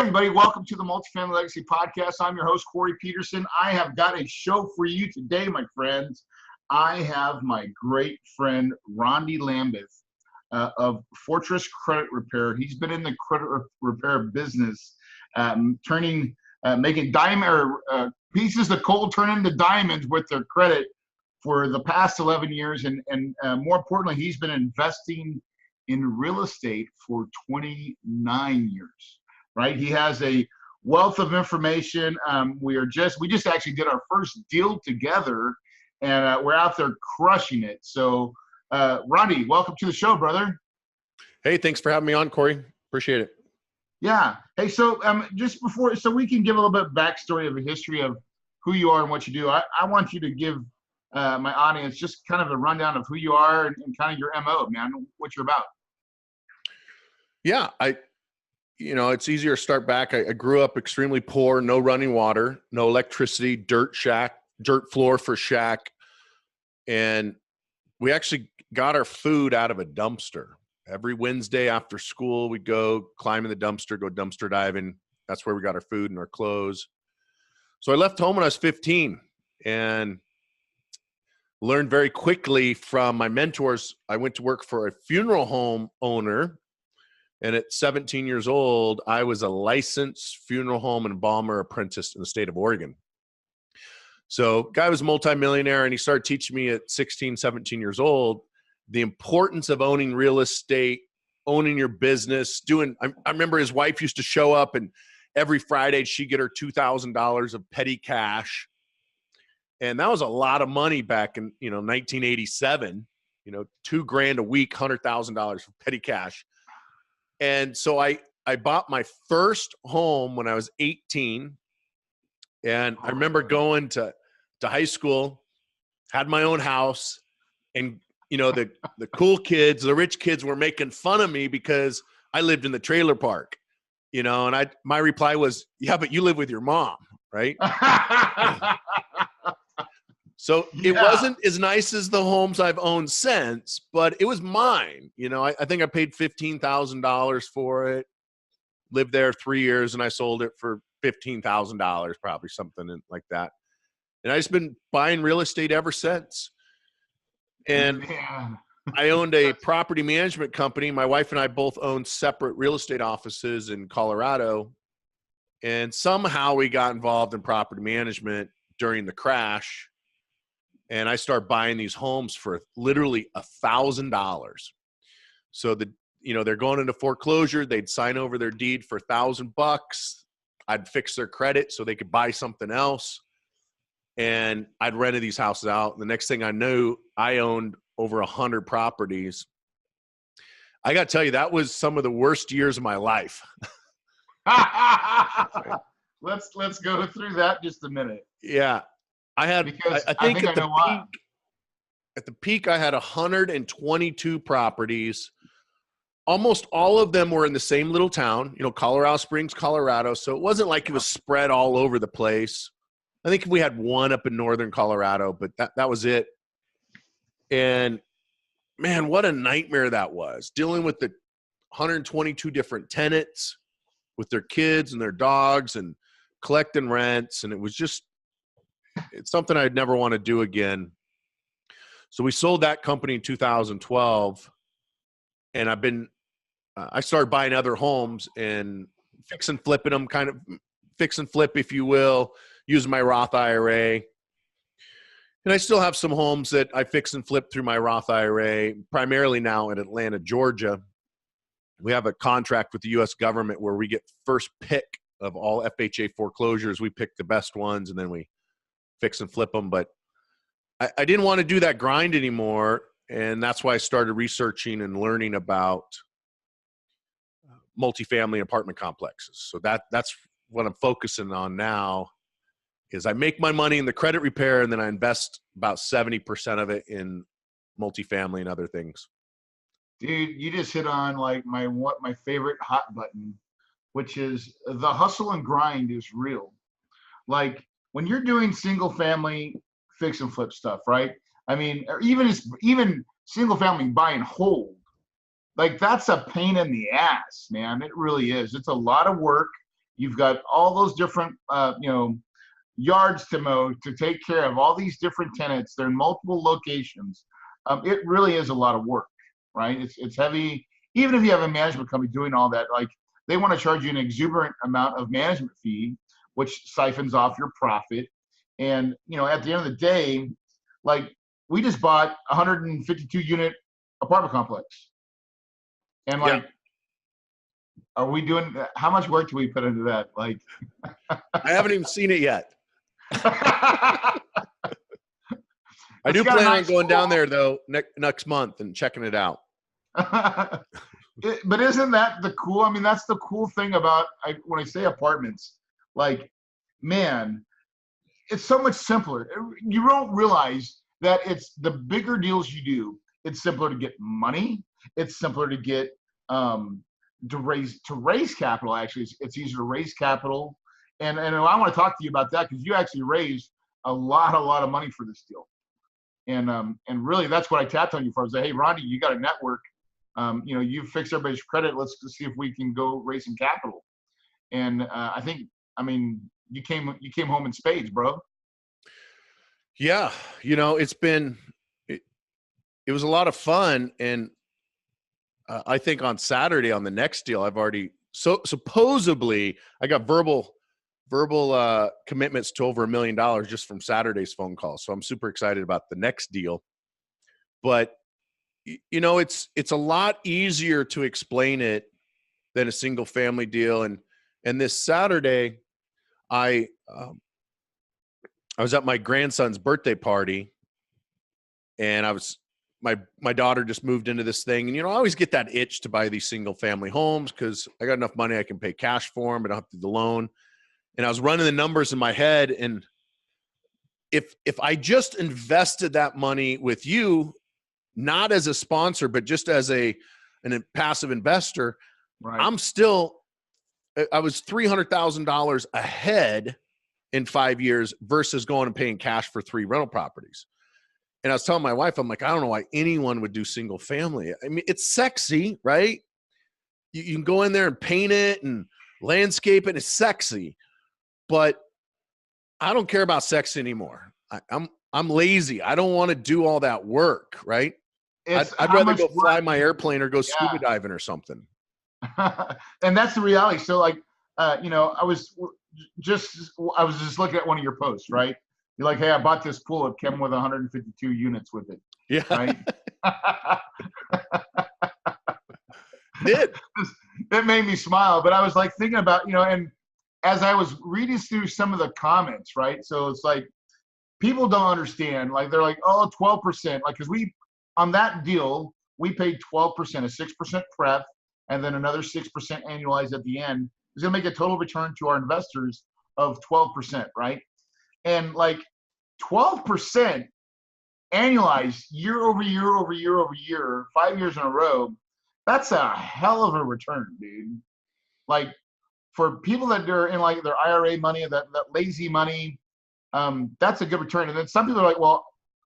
everybody. Welcome to the Multifamily Legacy Podcast. I'm your host, Corey Peterson. I have got a show for you today, my friends. I have my great friend, Rondi Lambeth of Fortress Credit Repair. He's been in the credit repair business, making pieces of coal turn into diamonds with their credit for the past 11 years. And more importantly, he's been investing in real estate for 29 years. Right, he has a wealth of information. We just actually did our first deal together, and we're out there crushing it. So, Rondi, welcome to the show, brother. Hey, thanks for having me on, Corey. Appreciate it. Yeah. Hey, so just before, so we can give a little bit of backstory of a history of who you are and what you do. I want you to give my audience just kind of a rundown of who you are and kind of your MO, man, what you're about. Yeah, it's easier to start back. I grew up extremely poor, no running water, no electricity, dirt floor for shack. And we actually got our food out of a dumpster. Every Wednesday after school, we'd go climb in the dumpster, go dumpster diving. That's where we got our food and our clothes. So I left home when I was 15 and learned very quickly from my mentors. I went to work for a funeral home owner. And at 17 years old, I was a licensed funeral home and embalmer apprentice in the state of Oregon. So guy was a multimillionaire, and he started teaching me at 16, 17 years old, the importance of owning real estate, owning your business, I remember his wife used to show up, and every Friday she'd get her $2,000 of petty cash. And that was a lot of money back in, 1987, $2,000 a week, $100,000 for petty cash. And so I bought my first home when I was 18. And I remember going to high school, had my own house, and, the cool kids, the rich kids were making fun of me because I lived in the trailer park, and my reply was, yeah, but you live with your mom, right? So it wasn't as nice as the homes I've owned since, but it was mine. I think I paid $15,000 for it, lived there 3 years, and I sold it for $15,000, probably something like that. And I've just been buying real estate ever since. And I owned a property management company. My wife and I both owned separate real estate offices in Colorado. And somehow we got involved in property management during the crash. And I started buying these homes for literally $1,000. So they're going into foreclosure. They'd sign over their deed for $1,000. I'd fix their credit so they could buy something else. And I'd rented these houses out. And the next thing I knew, I owned over 100 properties. I got to tell you, that was some of the worst years of my life. Let's go through that just a minute. Yeah. I think at the peak, I had 122 properties. Almost all of them were in the same little town, Colorado Springs, Colorado. So it wasn't like it was spread all over the place. I think we had one up in northern Colorado, but that was it. And man, what a nightmare that was, dealing with the 122 different tenants with their kids and their dogs and collecting rents. And it's something I'd never want to do again. So we sold that company in 2012, and I started buying other homes and fix and flipping them, kind of fix and flip, if you will, using my Roth IRA. And I still have some homes that I fix and flip through my Roth IRA, primarily now in Atlanta, Georgia. We have a contract with the U.S. government where we get first pick of all FHA foreclosures. We pick the best ones, and then we fix and flip them. But I didn't want to do that grind anymore. And that's why I started researching and learning about multifamily apartment complexes. So that's what I'm focusing on now, is I make my money in the credit repair, and then I invest about 70% of it in multifamily and other things. Dude, you just hit on like my favorite hot button, which is the hustle and grind is real. Like when you're doing single family fix and flip stuff, right? I mean, or even single family buy and hold, like that's a pain in the ass, man. It really is. It's a lot of work. You've got all those different, yards to mow, to take care of all these different tenants. They're in multiple locations. It really is a lot of work, right? It's heavy. Even if you have a management company doing all that, like they want to charge you an exuberant amount of management fee, which siphons off your profit. And at the end of the day, like we just bought a 152 unit apartment complex, and Yeah. like, are we doing? How much work do we put into that? Like, I haven't even seen it yet. I I do plan on going down there though next month and checking it out. But isn't that the cool? I mean, that's the cool thing about when I say apartments. Like, man, it's so much simpler. You don't realize that it's the bigger deals you do. It's simpler to get money. It's simpler to get to raise capital. Actually, it's easier to raise capital. And I want to talk to you about that because you actually raised a lot of money for this deal. And really, that's what I tapped on you for. I was like, hey, Rondi, you got a network. You've fixed everybody's credit. Let's see if we can go raise some capital. And I mean, you came home in spades, bro. Yeah, it was a lot of fun, and I think on Saturday on the next deal, I've already supposedly I got verbal commitments to over $1 million just from Saturday's phone call. So I'm super excited about the next deal. But it's a lot easier to explain it than a single family deal. And this Saturday, I was at my grandson's birthday party, and my daughter just moved into this thing. And, I always get that itch to buy these single family homes because I got enough money I can pay cash for them. I don't have to do the loan. And I was running the numbers in my head. And if I just invested that money with you, not as a sponsor, but just as a passive investor, Right. I was $300,000 ahead in 5 years versus going and paying cash for 3 rental properties. And I was telling my wife, I'm like, I don't know why anyone would do single family. I mean, it's sexy, right? You can go in there and paint it and landscape it. It's sexy, but I don't care about sex anymore. I'm lazy. I don't want to do all that work, right? I'd rather go fly my airplane or go scuba diving or something. And that's the reality. So like, I was just looking at one of your posts, right? You're like, hey, I bought this pool. It came with 152 units with it. Yeah. Right. Did. It made me smile, but I was like thinking about, and as I was reading through some of the comments, right? So it's like, people don't understand. Like, they're like, oh, 12%. Like, because on that deal, we paid 12%, a 6% pref, and then another 6% annualized at the end. It's going to make a total return to our investors of 12%, right? And like 12% annualized year over year over year over year, 5 years in a row, that's a hell of a return, dude. Like, for people that are in like their IRA money, that lazy money, that's a good return. And then some people are like, well,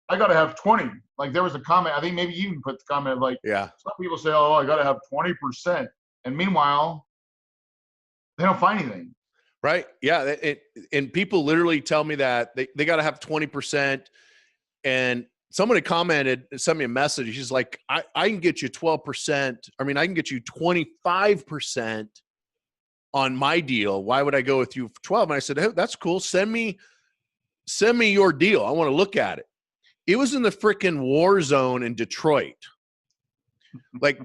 I got to have 20. Like, there was a comment, I think maybe you even put the comment of like, yeah, some people say, oh, I got to have 20%. And meanwhile, they don't find anything. Right. Yeah. And people literally tell me that they got to have 20%. And somebody commented, sent me a message. She's like, I can get you 12%. I mean, I can get you 25% on my deal. Why would I go with you for 12? And I said, hey, that's cool. Send me your deal. I want to look at it. It was in the freaking war zone in Detroit, like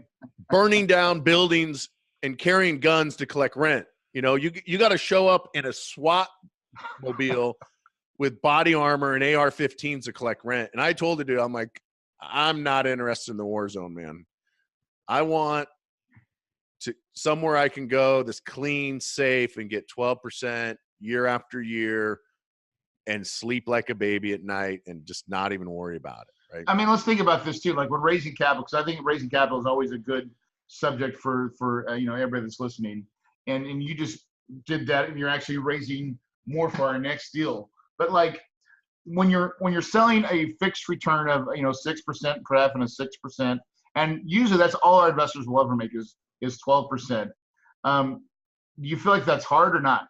burning down buildings and carrying guns to collect rent. You got to show up in a SWAT mobile with body armor and AR-15s to collect rent. And I told the dude, I'm like, I'm not interested in the war zone, man. I want to somewhere I can go that's clean, safe, and get 12% year after year and sleep like a baby at night and just not even worry about it, right? I mean, let's think about this too. Like, when raising capital, because I think raising capital is always a good subject for everybody that's listening. And you just did that, and you're actually raising more for our next deal. But like, when you're selling a fixed return of 6% pref and a 6%, and usually that's all our investors will ever make is 12%. Do you feel like that's hard or not?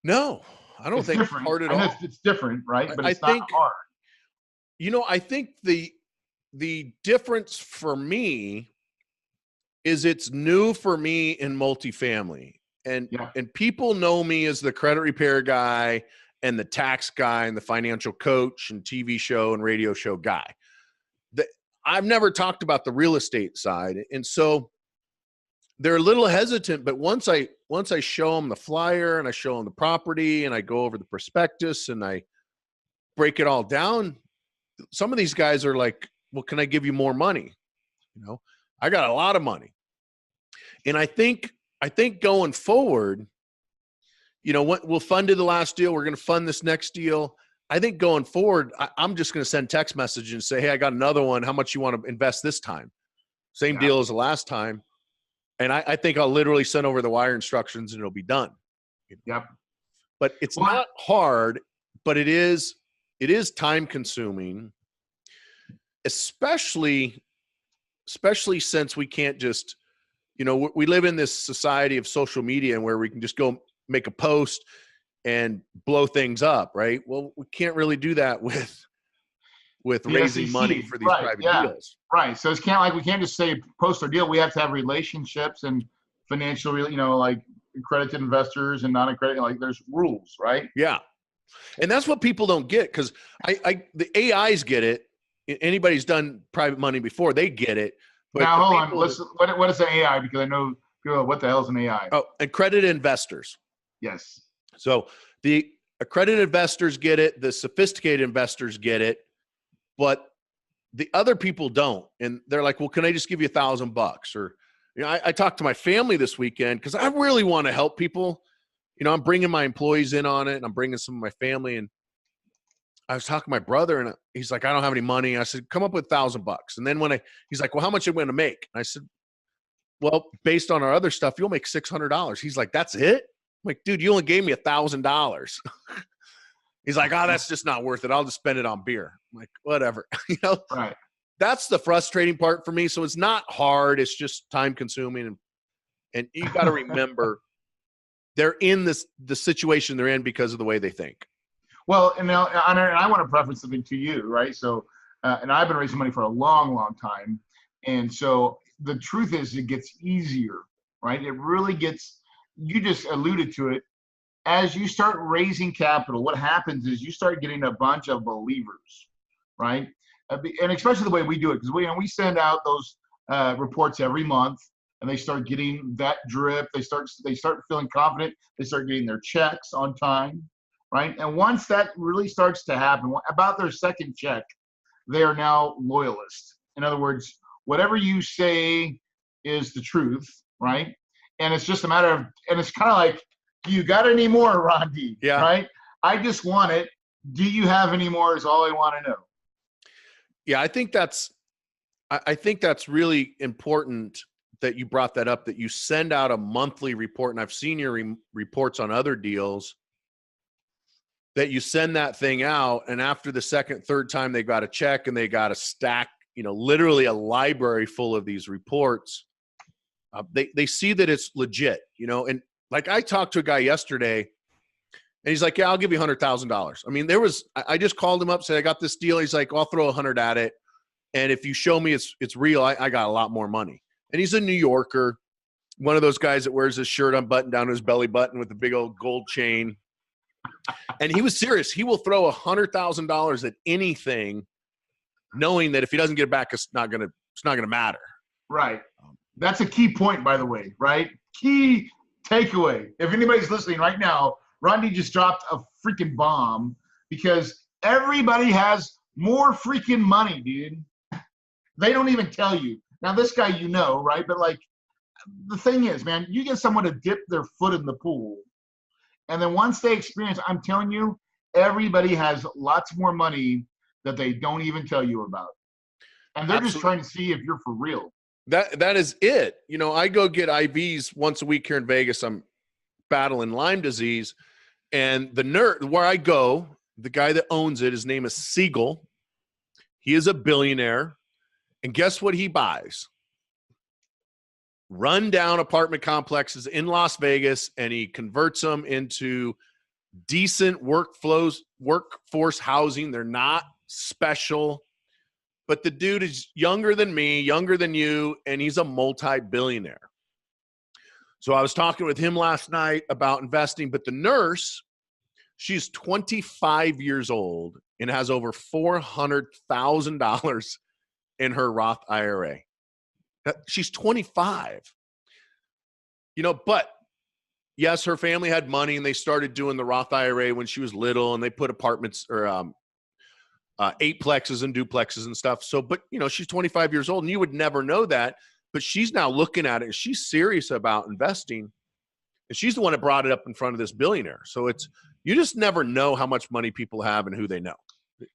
No, I don't It's think it's different. hard at I know all. it's different, right? But I it's not think, hard. I think the difference for me is it's new for me in multifamily. And Yeah. and people know me as the credit repair guy and the tax guy and the financial coach and TV show and radio show guy. The, I've never talked about the real estate side. And so they're a little hesitant, but once I show them the flyer and I show them the property and I go over the prospectus and I break it all down, some of these guys are like, well, can I give you more money? I got a lot of money. And I think going forward, we'll funded the last deal. We're going to fund this next deal. I think going forward, I'm just going to send text message and say, hey, I got another one. How much you want to invest this time? Same deal as the last time. And I think I'll literally send over the wire instructions and it'll be done. Yep. But it's not hard, but it is time consuming, especially since we can't just, we live in this society of social media and where we can just go make a post and blow things up, right? Well, we can't really do that with raising SEC, money for these private deals. Right. So it's we can't just say post our deal. We have to have relationships and financial, like accredited investors and non-accredited, like there's rules, right? Yeah. And that's what people don't get, because the AIs get it. Anybody's done private money before, they get it. But now, hold on. What is an AI? Because I know people, what the hell is an AI? Oh, accredited investors. Yes. So the accredited investors get it. The sophisticated investors get it. But the other people don't. And they're like, well, can I just give you $1,000? Or, I talked to my family this weekend because I really want to help people. I'm bringing my employees in on it, and I'm bringing some of my family. And I was talking to my brother, and he's like, I don't have any money. I said, come up with $1,000. And then he's like, well, how much am I going to make? And I said, well, based on our other stuff, you'll make $600. He's like, that's it? I'm like, dude, you only gave me $1,000. He's like, oh, that's just not worth it. I'll just spend it on beer. I'm like, whatever. Right. That's the frustrating part for me. So it's not hard. It's just time consuming. And you got to remember, they're in the situation they're in because of the way they think. Well, and now, and I want to preface something to you, right? So, and I've been raising money for a long, long time. And so the truth is it gets easier, right? It really gets, you just alluded to it. As you start raising capital, what happens is you start getting a bunch of believers, right? And especially the way we do it, because we send out those reports every month, and they start getting that drip. They start feeling confident. They start getting their checks on time, right? And once that really starts to happen, about their second check, they are now loyalists. In other words, whatever you say is the truth, right? And it's just a matter of, and it's kind of like, do you got any more, Rondi? Yeah. Right? I just want it. Do you have any more is all I want to know. Yeah, I think that's really important that you brought that up, that you send out a monthly report. And I've seen your reports on other deals, that you send that thing out, and after the second, third time they got a check and they got a stack, literally a library full of these reports. They see that it's legit, and like I talked to a guy yesterday, and he's like, yeah, I'll give you $100,000. I mean, I just called him up, said, I got this deal. He's like, I'll throw 100 at it. And if you show me it's real, I got a lot more money. And he's a New Yorker, one of those guys that wears his shirt unbuttoned down to his belly button with a big old gold chain. And he was serious. He will throw $100,000 at anything, knowing that if he doesn't get it back, it's not gonna matter. Right. That's a key point, by the way, right? Key takeaway. If anybody's listening right now, Rondi just dropped a freaking bomb, because everybody has more freaking money, dude. They don't even tell you. Now, this guy, right? But like, the thing is, man, you get someone to dip their foot in the pool, and then once they experience, I'm telling you, everybody has lots more money that they don't even tell you about. And they're just trying to see if you're for real. That is it. I go get IVs once a week here in Vegas. I'm battling Lyme disease, and the nerd where I go, the guy that owns it, his name is Siegel. He is a billionaire, and guess what he buys? rundown apartment complexes in Las Vegas, and he converts them into decent workforce housing. They're not special, but the dude is younger than me, younger than you, and he's a multi-billionaire. So I was talking with him last night about investing, but the nurse, she's 25 years old and has over $400,000 in her Roth IRA. She's 25. But yes, her family had money and they started doing the Roth IRA when she was little, and they put apartments or eightplexes and duplexes and stuff. So, but she's 25 years old and you would never know that, but she's now looking at it and she's serious about investing. And she's the one that brought it up in front of this billionaire. So you just never know how much money people have and who they know.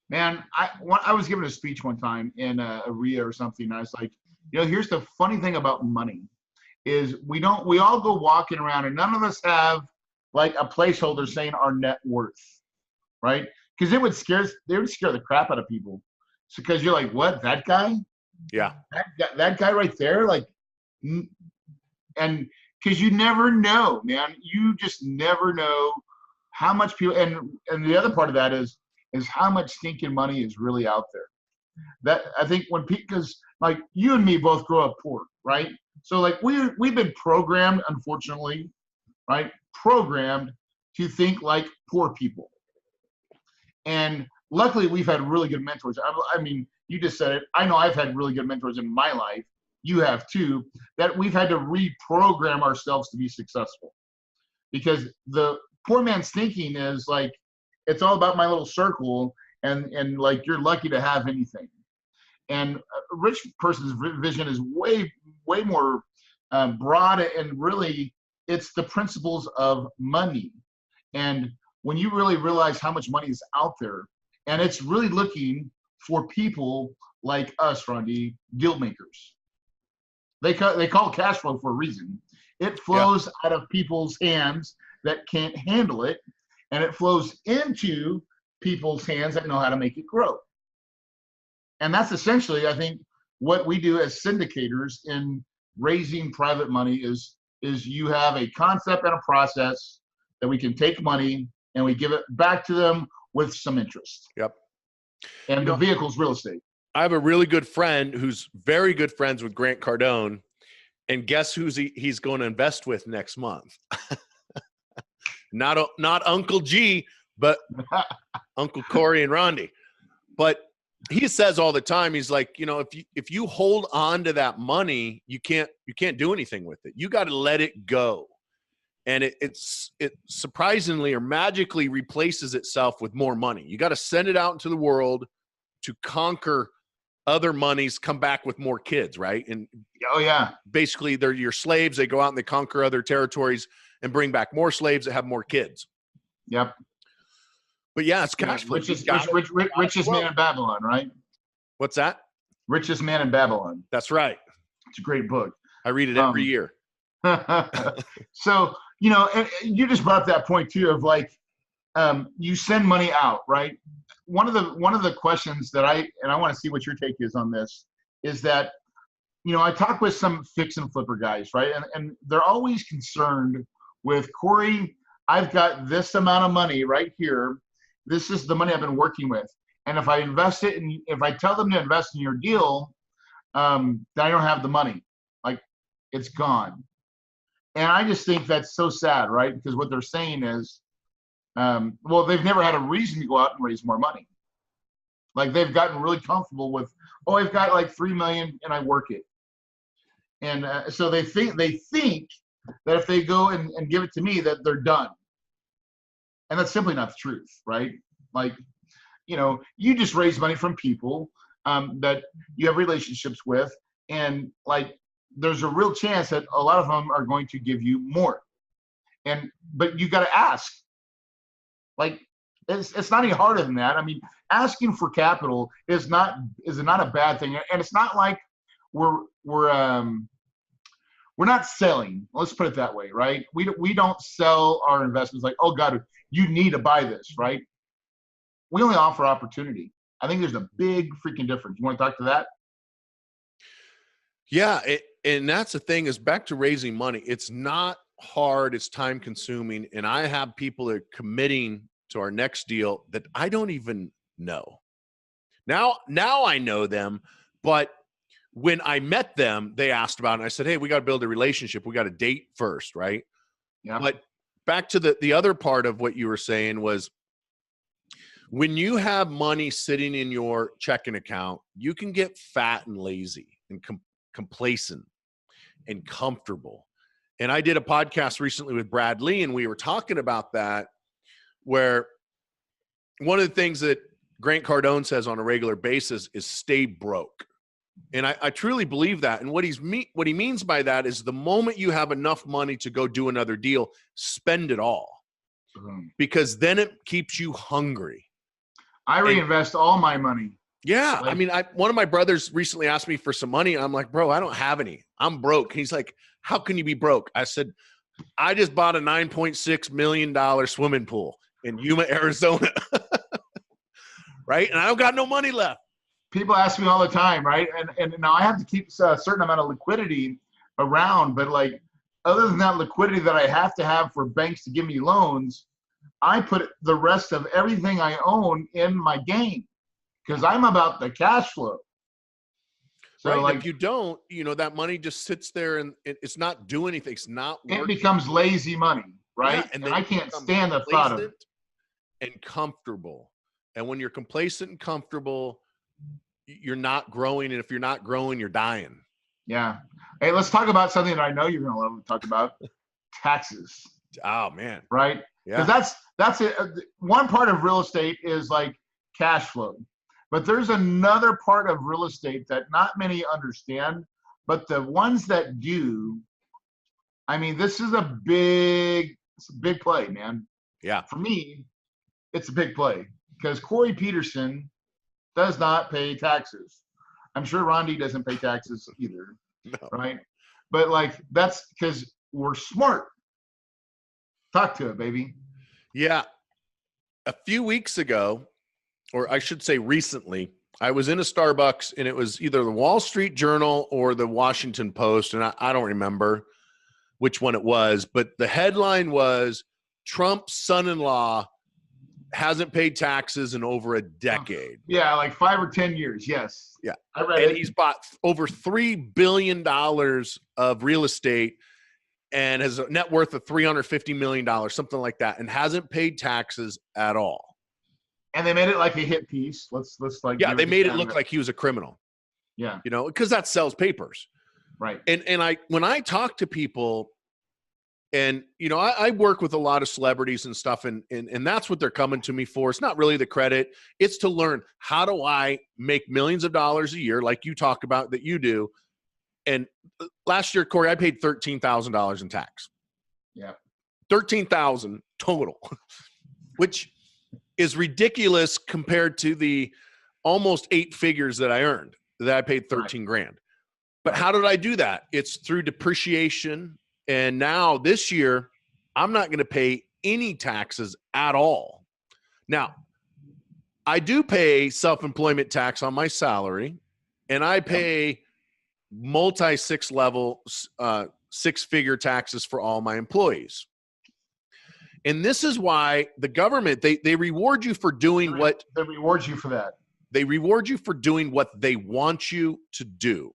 Man, I was giving a speech one time in a RIA or something. And I was like, here's the funny thing about money is we all go walking around and none of us have like a placeholder saying our net worth, right? Because they would scare the crap out of people. So because you're like, what, that guy? Yeah. That guy right there, like, and because you never know, man. You just never know how much people, and the other part of that is how much stinking money is really out there. That I think because like you and me both grew up poor, right? So like we've been programmed, unfortunately, right? Programmed to think like poor people. And luckily we've had really good mentors. I mean, you just said it. I know I've had really good mentors in my life. You have too, that we've had to reprogram ourselves to be successful. Because the poor man's thinking is like, it's all about my little circle and like you're lucky to have anything. And a rich person's vision is way more broad, and really it's the principles of money. And when you really realize how much money is out there, and it's really looking for people like us, Rondi, deal makers. They call it cash flow for a reason. It flows out of people's hands that can't handle it, and it flows into people's hands that know how to make it grow. And that's essentially, I think, what we do as syndicators in raising private money is you have a concept and a process that we can take money and we give it back to them with some interest. Yep. And the vehicle's real estate. I have a really good friend who's very good friends with Grant Cardone, and guess who's he's going to invest with next month? Not Uncle G, but Uncle Corey and Rondi. But he says all the time, he's like, if you hold on to that money, you can't do anything with it. You got to let it go. And it surprisingly or magically replaces itself with more money. You got to send it out into the world to conquer other monies, come back with more kids, right? And basically they're your slaves. They go out and they conquer other territories and bring back more slaves that have more kids. Yep. But yeah, it's cash flow. Richest man in Babylon, right? What's that? Richest Man in Babylon. That's right. It's a great book. I read it every year. So, you just brought up that point too of like, you send money out, right? One of the questions that I want to see what your take is on this is that, I talk with some fix and flipper guys, right? And they're always concerned with, Corey, I've got this amount of money right here. This is the money I've been working with. And if I invest it, and if I tell them to invest in your deal, then I don't have the money. Like, it's gone. And I just think that's so sad, right? Because what they're saying is, they've never had a reason to go out and raise more money. Like, they've gotten really comfortable with, I've got like 3 million and I work it. And so they think that if they go and give it to me, that they're done. And that's simply not the truth, right? Like, you just raise money from people that you have relationships with, and like, there's a real chance that a lot of them are going to give you more. But you got to ask. Like, it's not any harder than that. I mean, asking for capital is not a bad thing, and it's not like we're not selling. Let's put it that way, right? We don't sell our investments like, oh God, you need to buy this, right? We only offer opportunity. I think there's a big freaking difference. You want to talk to that? Yeah, And that's the thing, is back to raising money. It's not hard. It's time consuming. And I have people that are committing to our next deal that I don't even know. Now I know them, but when I met them, they asked about it. And I said, hey, we got to build a relationship. We got to date first, right? Yeah. But back to the other part of what you were saying was, when you have money sitting in your checking account, you can get fat and lazy and complacent and comfortable. And I did a podcast recently with Brad Lee, and we were talking about that, where one of the things that Grant Cardone says on a regular basis is stay broke. And I truly believe that. And what he means by that is, the moment you have enough money to go do another deal, spend it all, because then it keeps you hungry. I reinvest all my money. Yeah. I mean, one of my brothers recently asked me for some money. And I'm like, bro, I don't have any. I'm broke. He's like, how can you be broke? I said, I just bought a $9.6 million swimming pool in Yuma, Arizona. Right. And I don't got no money left. People ask me all the time, right? And now I have to keep a certain amount of liquidity around, but like, other than that liquidity that I have to have for banks to give me loans, I put the rest of everything I own in my game, because I'm about the cash flow. So right. like, if you don't, that money just sits there and it's not doing anything. It's not working. It becomes lazy money, right? Yeah, and I can't stand the thought of it. And comfortable. And when you're complacent and comfortable, you're not growing. And if you're not growing, you're dying. Yeah. Hey, let's talk about something that I know you're going to love to talk about: taxes. Oh man. Right. Yeah. Because that's it. One part of real estate is like cash flow, but there's another part of real estate that not many understand, but the ones that do, I mean, this is a big play, man. Yeah. For me, it's a big play, because Corey Peterson does not pay taxes. I'm sure Rondi doesn't pay taxes either. No. Right. But like, that's because we're smart. Talk to it, baby. Yeah. A few weeks ago, or I should say recently, I was in a Starbucks, and it was either the Wall Street Journal or the Washington Post. And I don't remember which one it was, but the headline was, Trump's son-in-law hasn't paid taxes in over a decade. Yeah, like 5 or 10 years. Yes. Yeah. I read and it. He's bought over $3 billion of real estate and has a net worth of $350 million, something like that, and hasn't paid taxes at all. And they made it like a hit piece. Let's like. Yeah, they made it look like he was a criminal. Yeah. Because that sells papers. Right. And when I talk to people, and I work with a lot of celebrities and stuff, and that's what they're coming to me for. It's not really the credit. It's to learn, how do I make millions of dollars a year, like you talk about that you do. And last year, Corey, I paid $13,000 in tax. Yeah. $13,000 total, which is ridiculous compared to the almost 8 figures that I earned, that I paid 13 grand. But how did I do that? It's through depreciation. And now this year, I'm not going to pay any taxes at all. Now, I do pay self-employment tax on my salary, and I pay multi-6-level, 6-figure taxes for all my employees. And this is why the government, they reward you for doing what they reward you for that. They reward you for doing what they want you to do.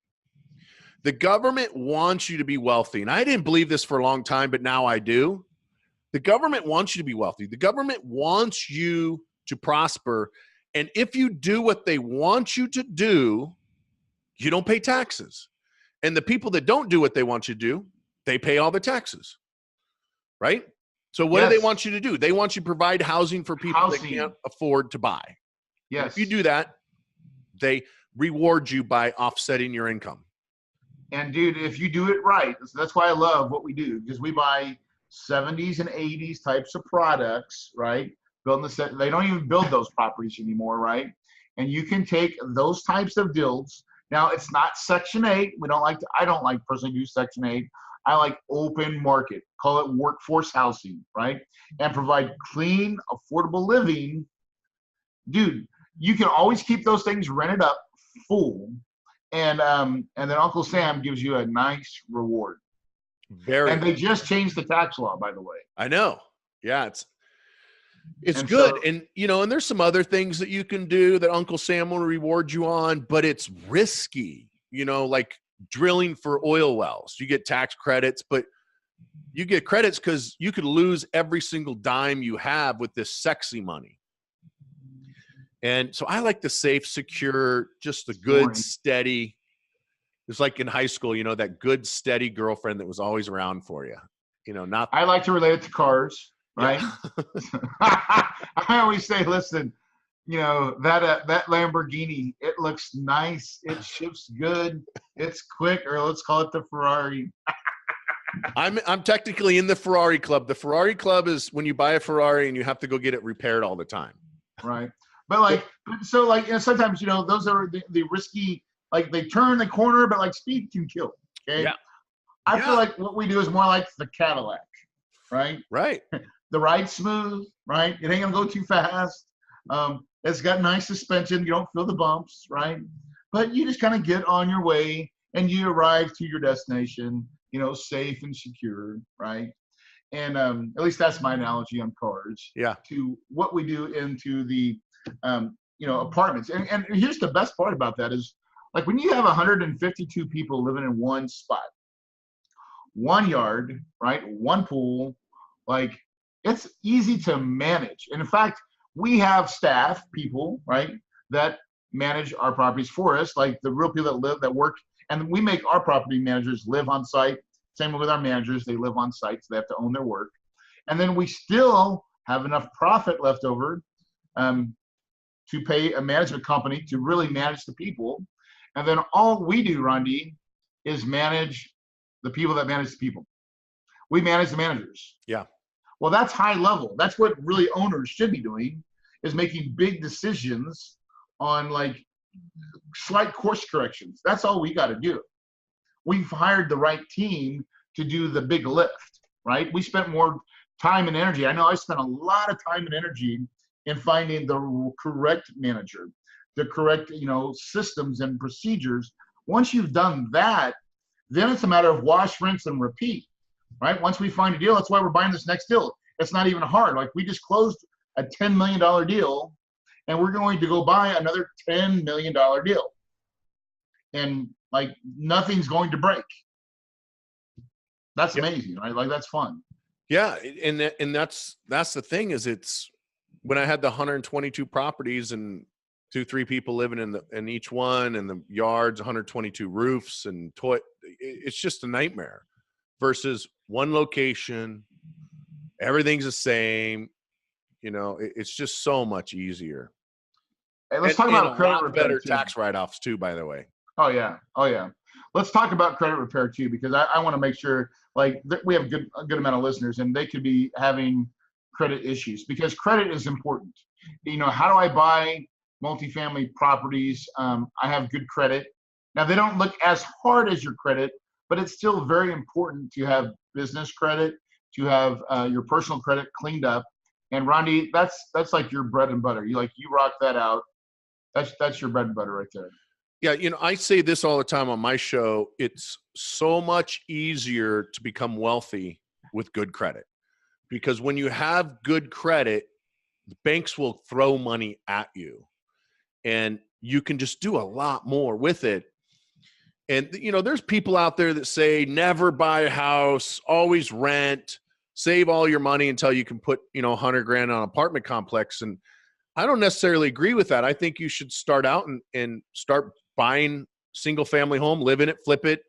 The government wants you to be wealthy. And I didn't believe this for a long time, but now I do. The government wants you to be wealthy. The government wants you to prosper. And if you do what they want you to do, you don't pay taxes. And the people that don't do what they want you to do, they pay all the taxes. Right? So what do they want you to do? They want you to provide housing for people that can't afford to buy. Yes. If you do that, they reward you by offsetting your income. And dude, if you do it right, that's why I love what we do, because we buy 70s and 80s types of products, right? They don't even build those properties anymore, right? And you can take those types of deals. Now, it's not Section 8. I don't like personally do Section 8. I like open market, call it workforce housing, right? And provide clean, affordable living. Dude, you can always keep those things rented up full, and then Uncle Sam gives you a nice reward. Very. And they just changed the tax law, by the way. I know. Yeah, it's And good. so, And and there's some other things that you can do that Uncle Sam will reward you on, but it's risky, like drilling for oil wells. You get tax credits, but you get credits because you could lose every single dime you have with this sexy money. And so I like the safe, secure, just the good, boring. steady. It's like in high school, that good, steady girlfriend that was always around for you. Not. I like to relate it to cars, right? Yeah. I always say, listen, that Lamborghini, it looks nice, it shifts good, it's quick, or let's call it the Ferrari. I'm technically in the Ferrari club. The Ferrari club is when you buy a Ferrari and you have to go get it repaired all the time. Right. But sometimes, those are the risky, like they turn the corner, but like speed can kill. Okay. Yeah. I feel like what we do is more like the Cadillac, right? Right. The ride's smooth, right? It ain't gonna go too fast. It's got nice suspension. You don't feel the bumps, right? But you just kind of get on your way and you arrive to your destination, safe and secure, right? And at least that's my analogy on cars. Yeah. To what we do into the, apartments. And here's the best part about that is, like, when you have 152 people living in one spot, one yard, right? One pool, like, it's easy to manage. And in fact, we have staff people, right, that manage our properties for us, like the real people that work, and we make our property managers live on site. Same with our managers, they live on site, so they have to own their work. And then we still have enough profit left over to pay a management company to really manage the people. And then all we do, Rondi, is manage the people that manage the people. We manage the managers. Yeah. Well, that's high level. That's what really owners should be doing, is making big decisions on like slight course corrections. That's all we got to do. We've hired the right team to do the big lift, right? We spent more time and energy. I know I spent a lot of time and energy in finding the correct manager, the correct, systems and procedures. Once you've done that, then it's a matter of wash, rinse, and repeat, right? Once we find a deal, that's why we're buying this next deal. It's not even hard. Like, we just closed a $10 million deal, and we're going to go buy another $10 million deal. And like, nothing's going to break. That's amazing, right? Like, that's fun. Yeah. And that's the thing, is it's when I had the 122 properties and 2-3 people living in each one, and the yards, 122 roofs and it's just a nightmare versus one location. Everything's the same. It's just so much easier. Hey, let's talk about credit repair. Better tax write-offs too, by the way. Oh yeah. Let's talk about credit repair too, because I want to make sure, like, we have a good amount of listeners, and they could be having credit issues, because credit is important. How do I buy multifamily properties? I have good credit. Now, they don't look as hard as your credit, but it's still very important to have business credit, to have your personal credit cleaned up. And Rondi, that's like your bread and butter. You rock that out. That's your bread and butter right there. Yeah, I say this all the time on my show. It's so much easier to become wealthy with good credit, because when you have good credit, the banks will throw money at you, and you can just do a lot more with it. And, there's people out there that say, never buy a house, always rent, save all your money until you can put, $100,000 on an apartment complex. And I don't necessarily agree with that. I think you should start out and start buying single family home, live in it, flip it,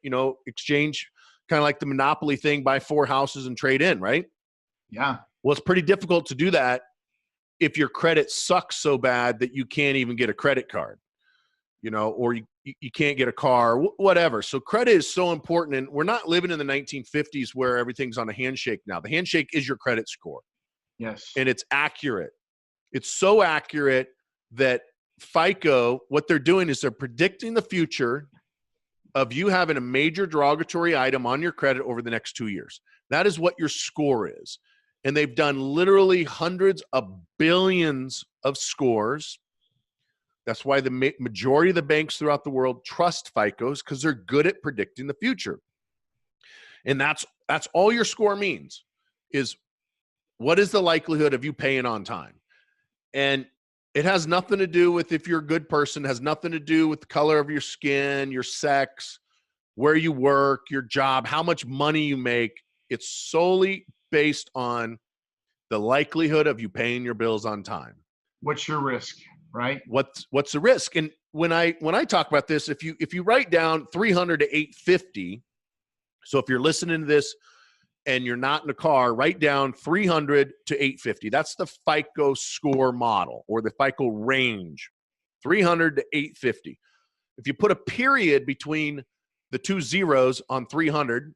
exchange, kind of like the Monopoly thing, buy 4 houses and trade in, right? Yeah. Well, it's pretty difficult to do that if your credit sucks so bad that you can't even get a credit card, or you can't get a car, whatever. So credit is so important. And we're not living in the 1950s where everything's on a handshake now. The handshake is your credit score. Yes. And it's accurate. It's so accurate that FICO, what they're doing is they're predicting the future of you having a major derogatory item on your credit over the next 2 years. That is what your score is. And they've done literally hundreds of billions of scores That's why the majority of the banks throughout the world trust FICOs, because they're good at predicting the future. And that's all your score means, is what is the likelihood of you paying on time? And it has nothing to do with if you're a good person, it has nothing to do with the color of your skin, your sex, where you work, your job, how much money you make. It's solely based on the likelihood of you paying your bills on time. What's your risk, right? What's the risk? And when I talk about this, if you write down 300 to 850, so if you're listening to this and you're not in a car, write down 300 to 850. That's the FICO score model, or the FICO range, 300 to 850. If you put a period between the two zeros on 300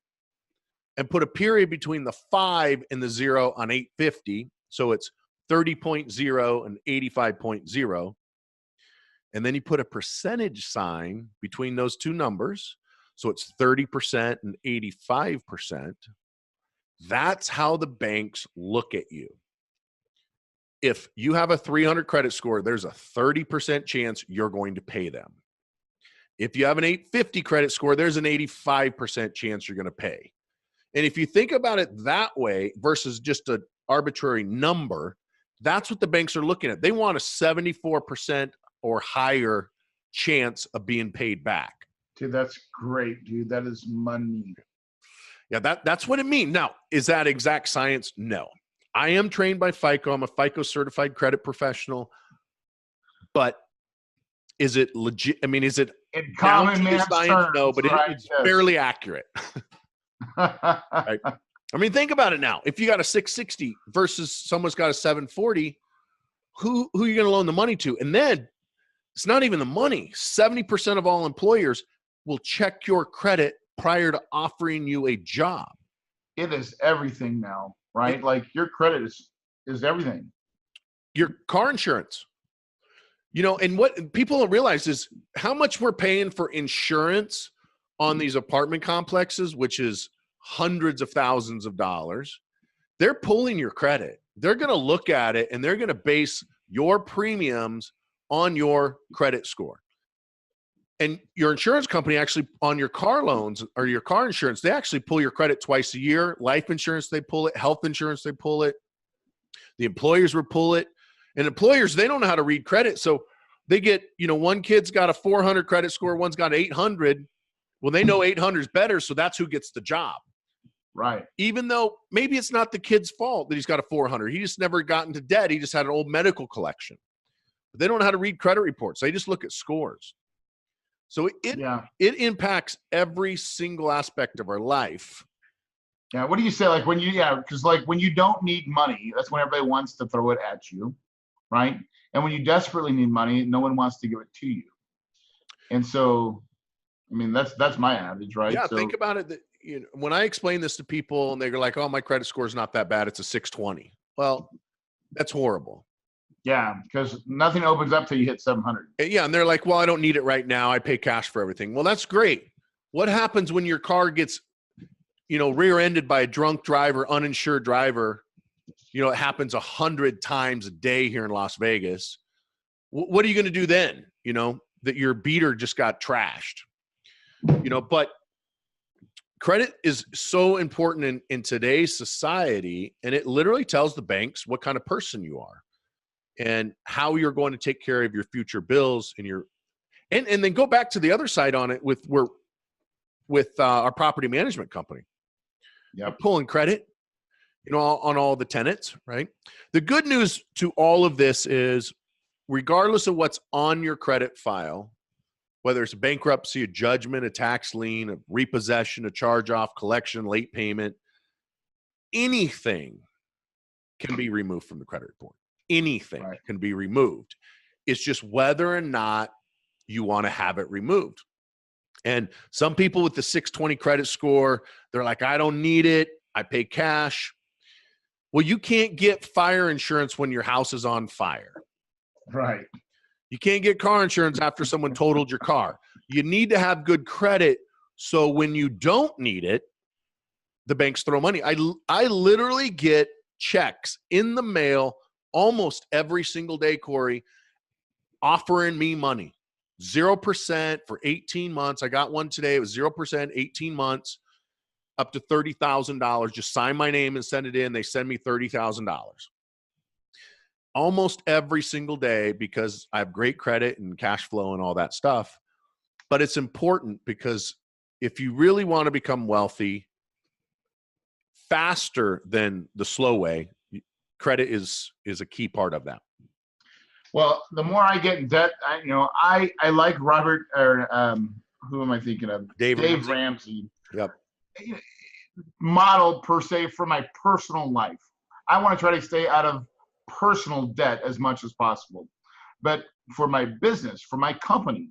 and put a period between the 5 and the 0 on 850, so it's 30.0 and 85.0, and then you put a percentage sign between those two numbers, so it's 30% and 85%. That's how the banks look at you. If you have a 300 credit score, there's a 30% chance you're going to pay them. If you have an 850 credit score, there's an 85% chance you're going to pay. And if you think about it that way versus just an arbitrary number, that's what the banks are looking at. They want a 74% or higher chance of being paid back. Dude, that's great, dude. That is money. Yeah, that's what it means. Now, is that exact science? No. I am trained by FICO. I'm a FICO certified credit professional. But is it legit? I mean, is it in common man's terms? No, but right? it's fairly accurate. Right? I mean, think about it now. If you got a 660 versus someone's got a 740, who are you going to loan the money to? And then it's not even the money. 70% of all employers will check your credit prior to offering you a job. It is everything now, right? Like your credit is everything. Your car insurance. You know, and what people don't realize is how much we're paying for insurance on these apartment complexes, which is hundreds of thousands of dollars. They're pulling your credit. They're going to look at it and they're going to base your premiums on your credit score. And your insurance company actually, on your car loans or your car insurance, they actually pull your credit twice a year. Life insurance, they pull it. Health insurance, they pull it. The employers will pull it. And employers, they don't know how to read credit. So they get, you know, one kid's got a 400 credit score, one's got 800. Well, they know 800 is better, so that's who gets the job. Right. Even though maybe it's not the kid's fault that he's got a 400. He just never got into debt. He just had an old medical collection. But they don't know how to read credit reports. They just look at scores. So it impacts every single aspect of our life. Yeah. What do you say? Like when you, because like when you don't need money, that's when everybody wants to throw it at you, right? And when you desperately need money, no one wants to give it to you. And so, I mean, that's my average, right? Yeah, so, think about it. That, you know, when I explain this to people and they're like, "Oh, my credit score is not that bad. It's a 620." Well, that's horrible. Yeah, because nothing opens up till you hit 700. Yeah, and they're like, "Well, I don't need it right now. I pay cash for everything." Well, that's great. What happens when your car gets, you know, rear-ended by a drunk driver, uninsured driver? You know, it happens 100 times a day here in Las Vegas. What are you going to do then? You know, that your beater just got trashed. You know, but credit is so important in today's society, and it literally tells the banks what kind of person you are and how you're going to take care of your future bills and and then go back to the other side on it with our property management company. Yep. Pulling credit, you know, on all the tenants, right? The good news to all of this is, regardless of what's on your credit file, whether it's a bankruptcy, a judgment, a tax lien, a repossession, a charge-off, collection, late payment, anything can be removed from the credit report. Anything can be removed. It's just whether or not you want to have it removed. And some people with the 620 credit score, they're like, I don't need it. I pay cash. Well, you can't get fire insurance when your house is on fire. Right. You can't get car insurance after someone totaled your car. You need to have good credit, so when you don't need it, the banks throw money. I literally get checks in the mail almost every single day, Corey, offering me money. 0% for 18 months. I got one today. It was 0%, 18 months, up to $30,000. Just sign my name and send it in. They send me $30,000 almost every single day because I have great credit and cash flow and all that stuff. But it's important because if you really want to become wealthy faster than the slow way, credit is a key part of that. Well, the more I get in debt, I like Robert, or who am I thinking of? Dave Ramsey. Yep. Model per se for my personal life. I want to try to stay out of personal debt as much as possible. But for my business, for my company,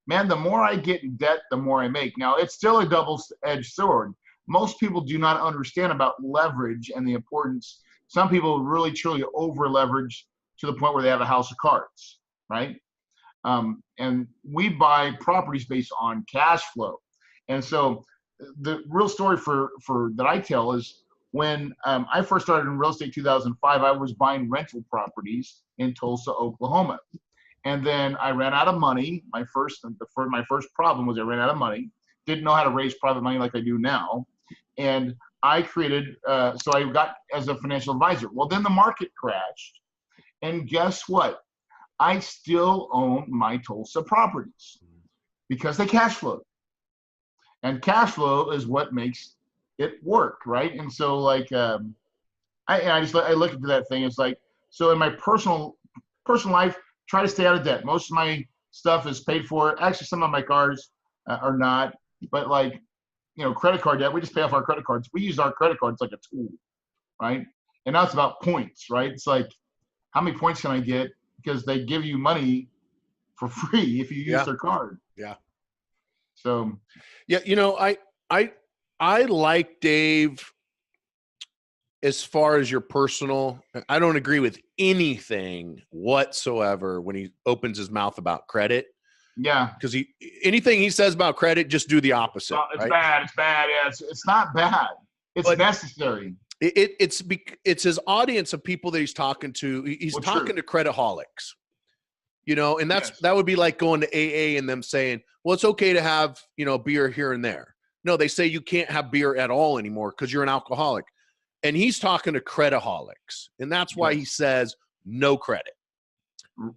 man, the more I get in debt, the more I make. Now, it's still a double-edged sword. Most people do not understand about leverage and the importance. Some people really, truly over-leverage to the point where they have a house of cards, right? And we buy properties based on cash flow. And so the real story for that I tell is when I first started in real estate in 2005, I was buying rental properties in Tulsa, Oklahoma. And then I ran out of money. My first problem was I ran out of money. Didn't know how to raise private money like I do now. And I created, so I got as a financial advisor. Well, then the market crashed. And guess what? I still own my Tulsa properties because they cash flow. And cash flow is what makes it work, right? And so like, I look into that thing. It's like, so in my personal life, try to stay out of debt. Most of my stuff is paid for. Actually, some of my cars are not, but like, credit card debt, we just pay off our credit cards. We use our credit cards like a tool, right? And now it's about points, right? It's like, how many points can I get? Because they give you money for free if you use their card. Yeah. So. Yeah, I like Dave as far as your personal. I don't agree with anything whatsoever when he opens his mouth about credit. Yeah. Because anything he says about credit, just do the opposite. It's right? bad. It's bad. Yeah, it's not bad. It's necessary. It's his audience of people that he's talking to. He's talking to creditaholics. And that would be like going to AA and them saying, well, it's okay to have, beer here and there. No, they say you can't have beer at all anymore because you're an alcoholic. And he's talking to creditaholics. And that's why he says no credit.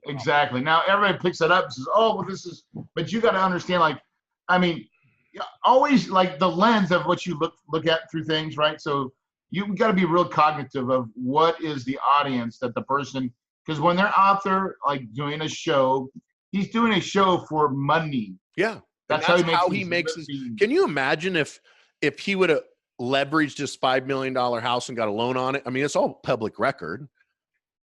Exactly. Now everybody picks that up and says, oh, well, but you got to understand, always like the lens of what you look at through things, right? So you got to be real cognitive of what is the audience that the person, because when they're out there like doing a show, he's doing a show for money. Yeah. That's how he makes his. Can you imagine if he would have leveraged his $5 million house and got a loan on it? I mean, it's all public record,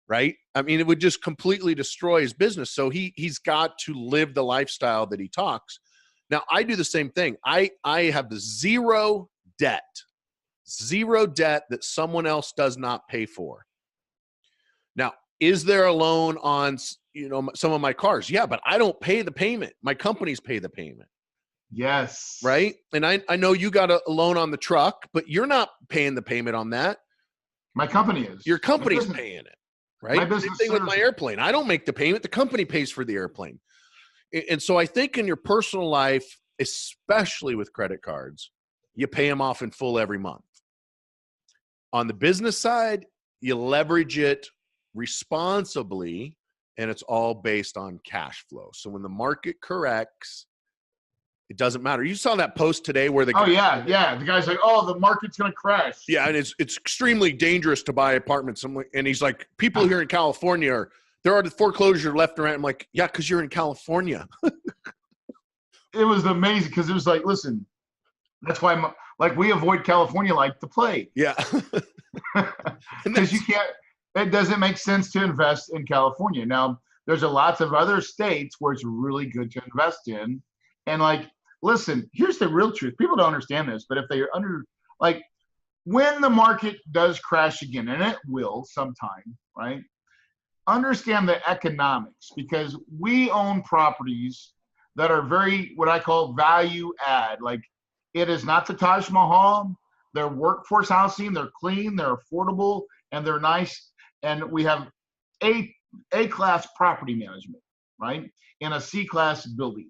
right? I mean, it would just completely destroy his business. So he's got to live the lifestyle that he talks. Now, I do the same thing. I have zero debt that someone else does not pay for. Now, is there a loan on, some of my cars? Yeah, but I don't pay the payment. My companies pay the payment. Yes. Right? And I know you got a loan on the truck, but you're not paying the payment on that. My company is. Your company's paying it, right? My business. Same thing with my airplane. I don't make the payment. The company pays for the airplane. And so I think in your personal life, especially with credit cards, you pay them off in full every month. On the business side, you leverage it responsibly, and it's all based on cash flow. So when the market corrects, it doesn't matter. You saw that post today where the the guy's like, oh, the market's gonna crash. Yeah, and it's extremely dangerous to buy apartments. And he's like, people here in California there are the foreclosure left and right. I'm like, yeah, because you're in California. It was amazing because it was like, listen, that's why we avoid California like the plague. Yeah. Because it doesn't make sense to invest in California. Now, there's lots of other states where it's really good to invest in. And listen, here's the real truth. People don't understand this, but if they're when the market does crash again, and it will sometime, right? Understand the economics, because we own properties that are very, what I call value add. It is not the Taj Mahal. They're workforce housing. They're clean. They're affordable, and they're nice. And we have A-class property management, right? In a C-class building.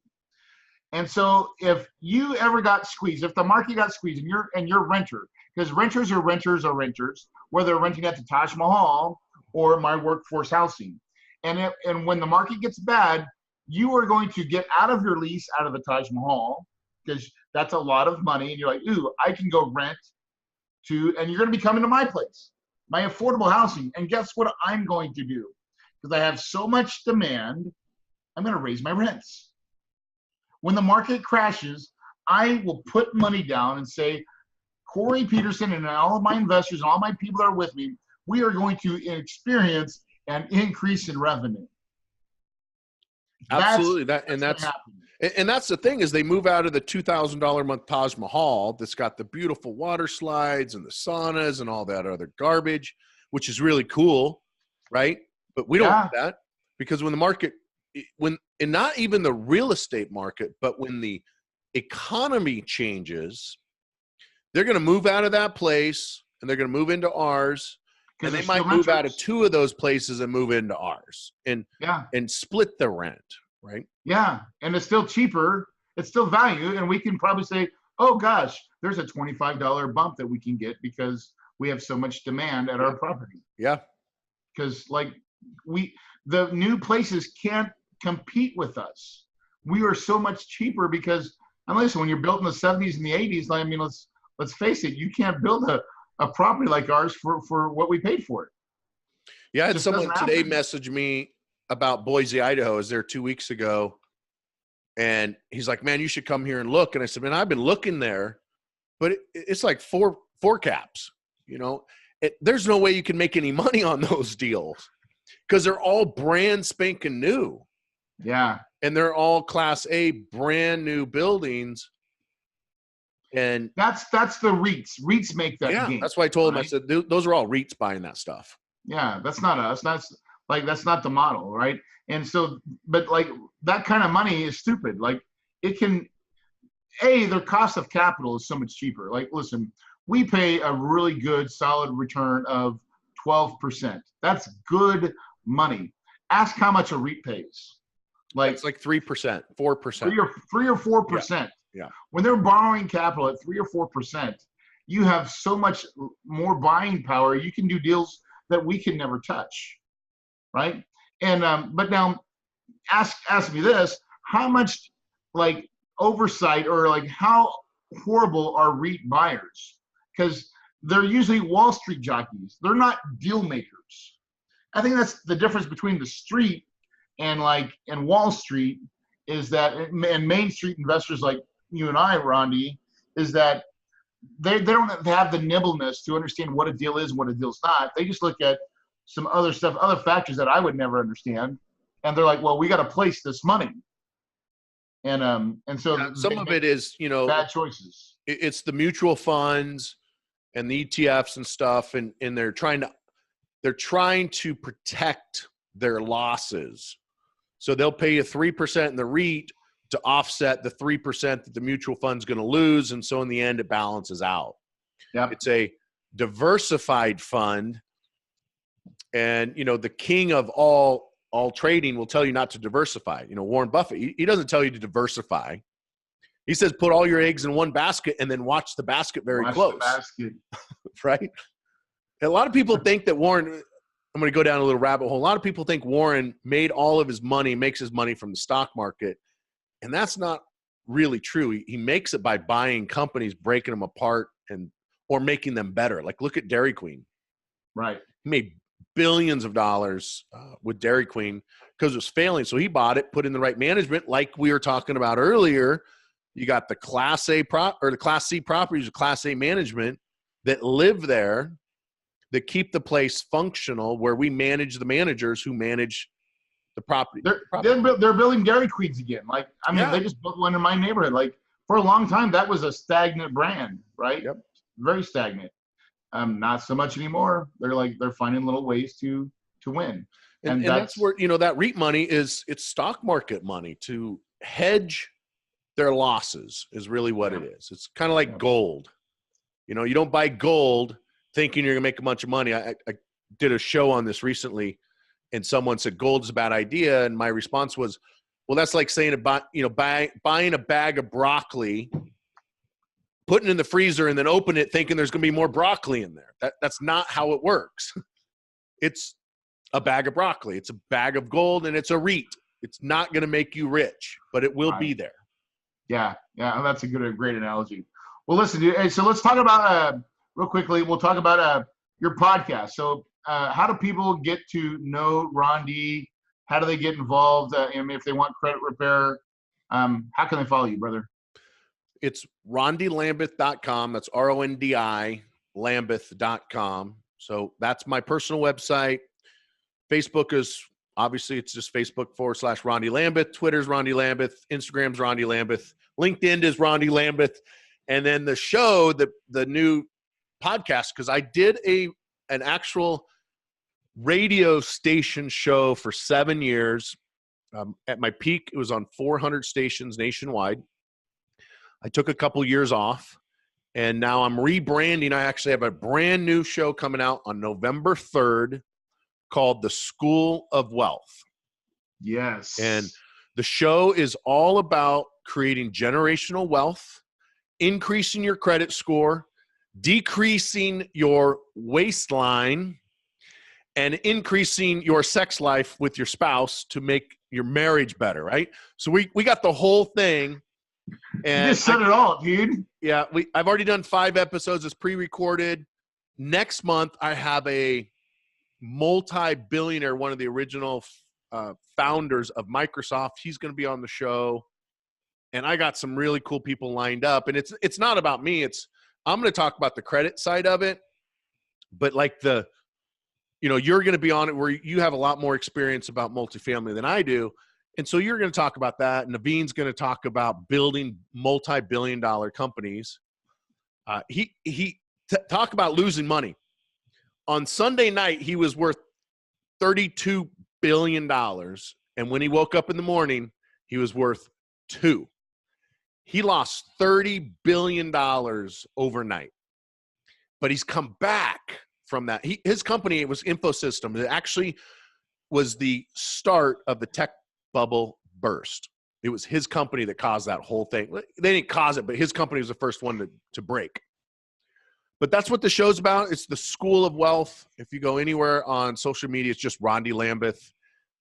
And so if you ever got squeezed, if the market got squeezed and you're a renter, because renters are renters, whether they're renting at the Taj Mahal or my workforce housing. And when the market gets bad, you are going to get out of your lease out of the Taj Mahal, because that's a lot of money. And you're like, ooh, I can go rent and you're going to be coming to my place, my affordable housing. And guess what I'm going to do? Because I have so much demand, I'm going to raise my rents. When the market crashes, I will put money down and say, Corey Peterson and all of my investors and all my people that are with me, we are going to experience an increase in revenue. Absolutely. That's the thing, is they move out of the $2,000 a month Taj Mahal that's got the beautiful water slides and the saunas and all that other garbage, which is really cool, right? But we don't want that, because when the market, and not even the real estate market, but when the economy changes, they're going to move out of that place and they're going to move into ours. And they might move out of two of those places and move into ours and split the rent, right? Yeah. And it's still cheaper. It's still value. And we can probably say, oh gosh, there's a $25 bump that we can get because we have so much demand at our property. Yeah. Because the new places can't compete with us. We are so much cheaper because, and listen, when you're built in the 70s and the 80s, I mean, let's face it, you can't build a property like ours for what we paid for it. Yeah, I had someone today message me about Boise, Idaho. I was there 2 weeks ago, and he's like, man, you should come here and look. And I said, man, I've been looking there, but it's like four caps, you know. There's no way you can make any money on those deals because they're all brand spanking new. Yeah. And they're all Class A brand new buildings. And that's the REITs. REITs make that game. That's why I told him, I said, those are all REITs buying that stuff. Yeah, that's not us. That's not the model, right? And so, but like that kind of money is stupid. Like their cost of capital is so much cheaper. Like, listen, we pay a really good solid return of 12%. That's good money. Ask how much a REIT pays. It's like 3%, 4%. 3 or 4%. Yeah. When they're borrowing capital at 3 or 4%, you have so much more buying power. You can do deals that we can never touch, right? And but now, ask me this: how much like oversight or like how horrible are REIT buyers? Because they're usually Wall Street jockeys. They're not deal makers. I think that's the difference between the street and Wall Street, is that, and Main Street investors like you and I, Rondi, is that they don't have the nimbleness to understand what a deal is and what a deal's not. They just look at some other stuff, other factors that I would never understand, and they're like, well, we got to place this money. And so some of it is, bad choices. It's the mutual funds and the ETFs and stuff, and they're trying to protect their losses. So they'll pay you 3% in the REIT to offset the 3% that the mutual fund's going to lose, and so in the end, it balances out. Yep. It's a diversified fund, and the king of all trading will tell you not to diversify. Warren Buffett, he doesn't tell you to diversify. He says put all your eggs in one basket and then watch the basket very close. Right? A lot of people think that Warren, I'm going to go down a little rabbit hole. A lot of people think Warren made all of his money, makes his money from the stock market. And that's not really true. He makes it by buying companies, breaking them apart, or making them better. Like, look at Dairy Queen. Right. He made billions of dollars with Dairy Queen because it was failing. So he bought it, put in the right management. Like we were talking about earlier, you got the Class A or the Class C properties, Class A management that live there, that keep the place functional, where we manage the managers who manage the property. They're building Dairy Queens again. They just built one in my neighborhood. Like, for a long time, that was a stagnant brand, right? Yep. Very stagnant. Not so much anymore. They're finding little ways to win. And that's where, that REIT money it's stock market money to hedge their losses is really what it is. It's kind of like gold. You don't buy gold thinking you're going to make a bunch of money. I did a show on this recently. and someone said gold's a bad idea, and my response was, well, that's like saying about, buying a bag of broccoli, putting it in the freezer, and then open it thinking there's going to be more broccoli in there. That's not how it works. It's a bag of broccoli. It's a bag of gold, and it's a REIT. It's not going to make you rich, but it will be there. Yeah, that's a great analogy. Well, listen, dude, hey, so let's talk about real quickly. We'll talk about your podcast. So, how do people get to know Rondi? How do they get involved? If they want credit repair, how can they follow you, brother? It's rondilambeth.com. That's RONDI Lambeth.com. So that's my personal website. Facebook is obviously, it's just Facebook/Rondi Lambeth. Twitter's Rondi Lambeth. Instagram's Rondi Lambeth. LinkedIn is Rondi Lambeth. And then the show, the new podcast, because I did an actual radio station show for 7 years. At my peak, it was on 400 stations nationwide. I took a couple years off, and now I'm rebranding. I actually have a brand new show coming out on November 3rd called The School of Wealth. Yes. And the show is all about creating generational wealth, increasing your credit score, decreasing your waistline, and increasing your sex life with your spouse to make your marriage better, right? So we got the whole thing. And you just said it all, dude. Yeah, I've already done 5 episodes. It's pre-recorded. Next month, I have a multi-billionaire, one of the original founders of Microsoft. He's going to be on the show. And I got some really cool people lined up. And it's not about me. I'm going to talk about the credit side of it. But like you're going to be on it where you have a lot more experience about multifamily than I do. And so you're going to talk about that. And Naveen's going to talk about building multi-billion-dollar companies. Talk about losing money. On Sunday night, he was worth $32 billion. And when he woke up in the morning, he was worth $2 billion. He lost $30 billion overnight. But he's come back from that. His company, it was Infosystem. It actually was the start of the tech bubble burst. It was his company that caused that whole thing. They didn't cause it, but his company was the first one to break. But that's what the show's about. It's the School of Wealth. If you go anywhere on social media, it's just Rondi Lambeth.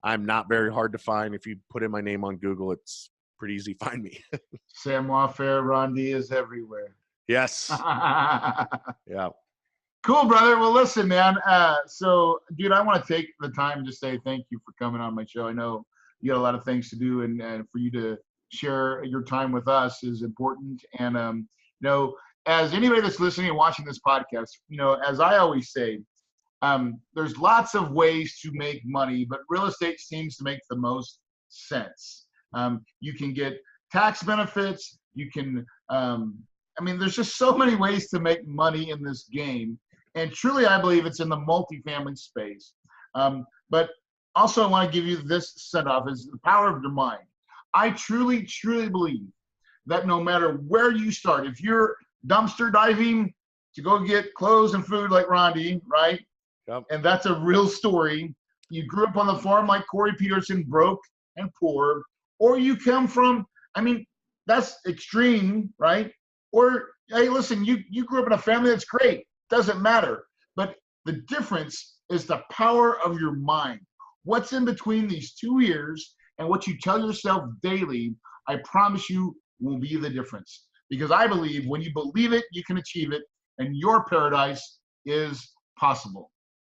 I'm not very hard to find. If you put in my name on Google, it's pretty easy to find me. Samoa Fair, Rondi is everywhere. Yes. Yeah. Cool, brother. Well, listen, man. So, dude, I want to take the time to say thank you for coming on my show. I know you got a lot of things to do, and for you to share your time with us is important. And, as anybody that's listening and watching this podcast, as I always say, there's lots of ways to make money, but real estate seems to make the most sense. You can get tax benefits. You can, there's just so many ways to make money in this game. And truly, I believe it's in the multifamily space. But also, I want to give you this send-off is the power of your mind. I truly, truly believe that no matter where you start, if you're dumpster diving to go get clothes and food like Rondi, right? Yep. And that's a real story. You grew up on the farm like Corey Peterson, broke and poor, or you come from, that's extreme, right? Or, hey, listen, you grew up in a family that's great. Doesn't matter. But the difference is the power of your mind. What's in between these 2 ears and what you tell yourself daily, I promise you will be the difference. Because I believe when you believe it, you can achieve it, and your paradise is possible.